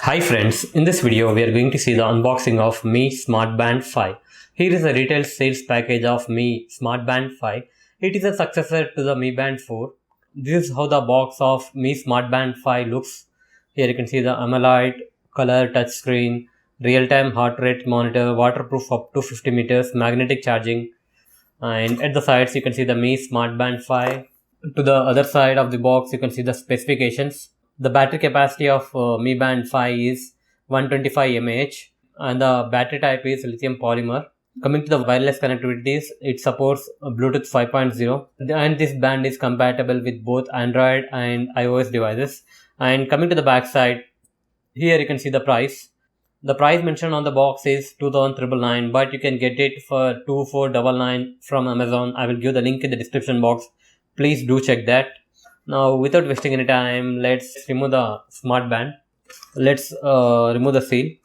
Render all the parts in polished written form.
Hi friends, in this video we are going to see the unboxing of Mi Smart Band 5. Here is a retail sales package of Mi Smart Band 5. It is a successor to the Mi Band 4. This is how the box of Mi Smart Band 5 looks. Here you can see the AMOLED color touchscreen, real-time heart rate monitor, waterproof up to 50 meters, magnetic charging, and at the sides you can see the Mi Smart Band 5. To the other side of the box you can see the specifications. The battery capacity of Mi Band 5 is 125 mAh and the battery type is lithium polymer. Coming to the wireless connectivities, it supports Bluetooth 5.0 and this band is compatible with both Android and iOS devices. And coming to the back side, here you can see the price. The price mentioned on the box is 2,999, but you can get it for 2,499 from Amazon. I will give the link in the description box. Please do check that. Now, without wasting any time, let's remove the smart band. Let's remove the seal.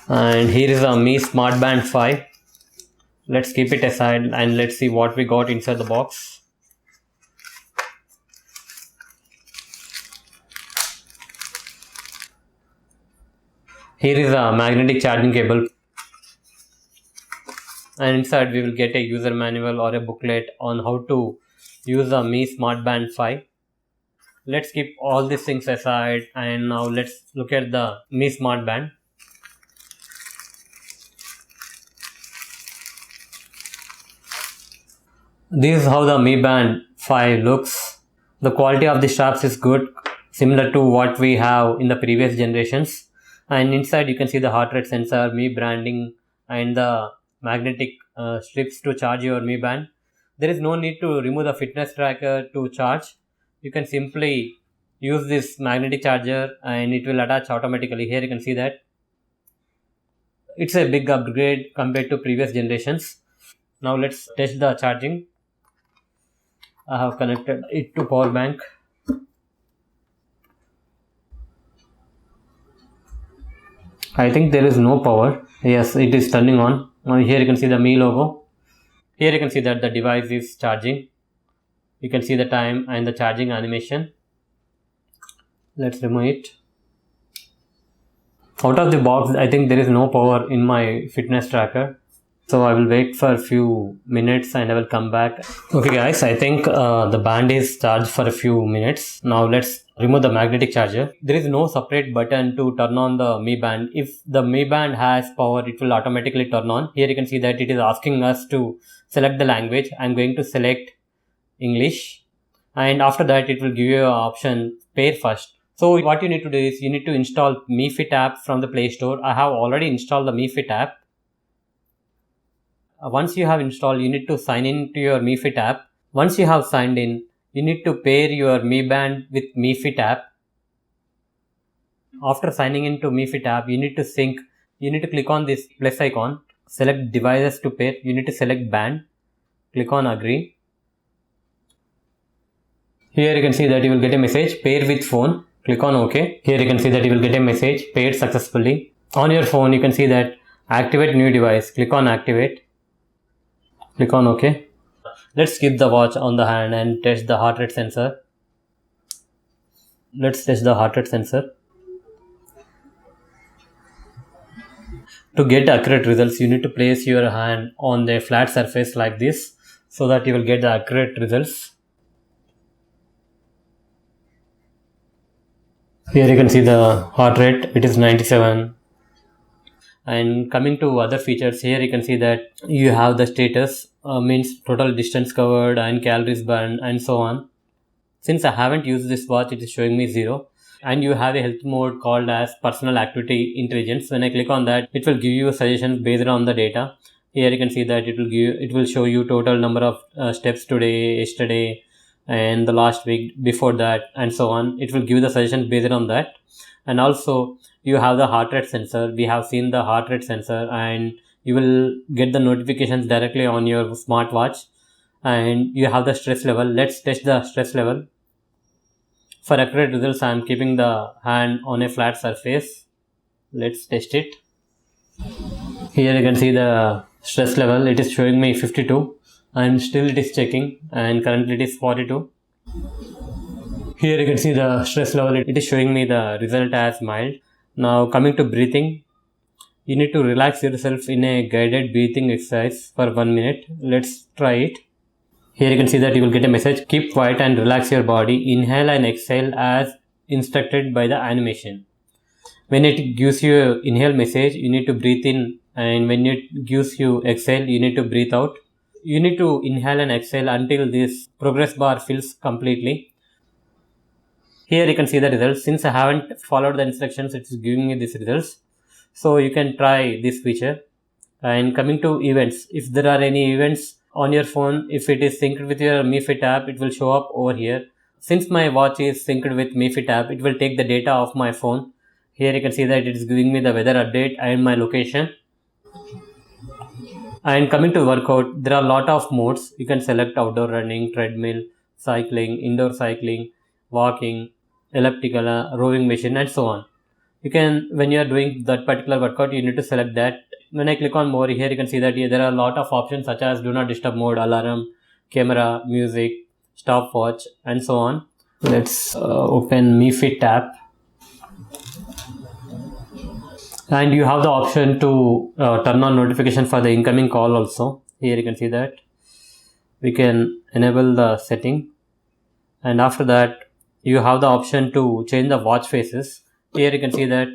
And here is a Mi Smart Band 5. Let's keep it aside and let's see what we got inside the box. Here is a magnetic charging cable. And inside we will get a user manual or a booklet on how to use a Mi Smart Band 5. Let's keep all these things aside and now let's look at the Mi Smart Band. This is how the Mi Band 5 looks. The quality of the straps is good, similar to what we have in the previous generations. And inside you can see the heart rate sensor, Mi branding, and the magnetic strips to charge your Mi Band. There is no need to remove the fitness tracker to charge. You can simply use this magnetic charger and it will attach automatically. Here you can see that. It's a big upgrade compared to previous generations. Now let's test the charging. I have connected it to power bank. I think there is no power. Yes, it is turning on. Now here you can see the Mi logo. Here you can see that the device is charging. You can see the time and the charging animation. Let's remove it. Out of the box, I think there is no power in my fitness tracker. So I will wait for a few minutes and I will come back. Okay guys, I think the band is charged for a few minutes. Now let's remove the magnetic charger. There is no separate button to turn on the Mi Band. If the Mi Band has power, it will automatically turn on. Here you can see that it is asking us to select the language. I'm going to select English. And after that, it will give you an option pair first. So what you need to do is you need to install Mi Fit app from the Play Store. I have already installed the Mi Fit app. Once you have installed, you need to sign in to your Mi Fit app. Once you have signed in, you need to pair your Mi Band with Mi Fit app. After signing in to Mi Fit app, you need to sync. You need to click on this plus icon, select devices to pair. You need to select band, click on agree. Here you can see that you will get a message, pair with phone. Click on OK. Here you can see that you will get a message, paired successfully. On your phone, you can see that activate new device. Click on activate. Click on OK. Let's keep the watch on the hand and test the heart rate sensor. Let's test the heart rate sensor. To get accurate results, you need to place your hand on the flat surface like this so that you will get the accurate results. Here you can see the heart rate, it is 97. And coming to other features, here you can see that you have the status, means total distance covered and calories burned and so on. Since I haven't used this watch, it is showing me 0. And you have a health mode called as personal activity intelligence. When I click on that, it will give you suggestions based on the data. Here you can see that it will show you total number of steps today, yesterday, and the last week before that, and so on. It will give the suggestions based on that. And also you have the heart rate sensor. We have seen the heart rate sensor and you will get the notifications directly on your smartwatch. And you have the stress level. Let's test the stress level. For accurate results, I am keeping the hand on a flat surface. Let's test it. Here you can see the stress level. It is showing me 52 and still it is checking, and currently it is 42. Here you can see the stress level. It is showing me the result as mild. Now coming to breathing, you need to relax yourself in a guided breathing exercise for 1 minute. Let's try it. Here you can see that you will get a message: keep quiet and relax your body. Inhale and exhale as instructed by the animation. When it gives you an inhale message, you need to breathe in, and when it gives you exhale, you need to breathe out. You need to inhale and exhale until this progress bar fills completely. Here you can see the results. Since I haven't followed the instructions, it's giving me these results. So you can try this feature. And coming to events, if there are any events on your phone, if it is synced with your MiFit app, it will show up over here. Since my watch is synced with MiFit app, it will take the data of my phone. Here you can see that it is giving me the weather update and my location. And coming to workout, there are a lot of modes. You can select outdoor running, treadmill, cycling, indoor cycling, walking, elliptical, rowing machine, and so on. You can, when you are doing that particular workout, you need to select that. When I click on more, here you can see that there are a lot of options such as do not disturb mode, alarm, camera, music, stopwatch, and so on. Let's open MiFit app. And you have the option to turn on notification for the incoming call also. Here you can see that we can enable the setting, and after that you have the option to change the watch faces. Here you can see that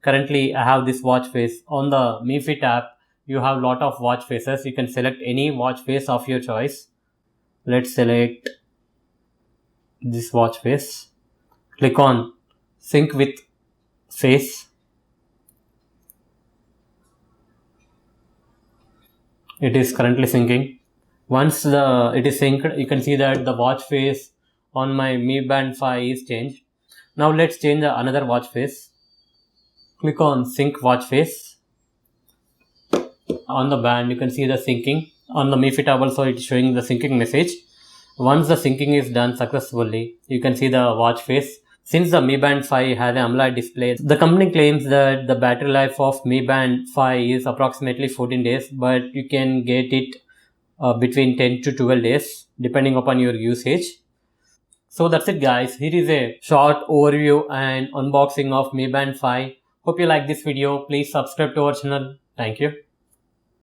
currently I have this watch face. On the MiFit app, you have lot of watch faces. You can select any watch face of your choice. Let's select this watch face. Click on sync with face. It is currently syncing. Once it is synced, you can see that the watch face on my Mi Band 5 is changed. Now let's change another watch face. Click on sync watch face. On the band, you can see the syncing. On the MiFit app also, it is showing the syncing message. Once the syncing is done successfully, you can see the watch face. Since the Mi Band 5 has an AMOLED display, the company claims that the battery life of Mi Band 5 is approximately 14 days, but you can get it between 10 to 12 days depending upon your usage. So that's it guys. Here is a short overview and unboxing of Mi Band 5. Hope you like this video. Please subscribe to our channel. Thank you.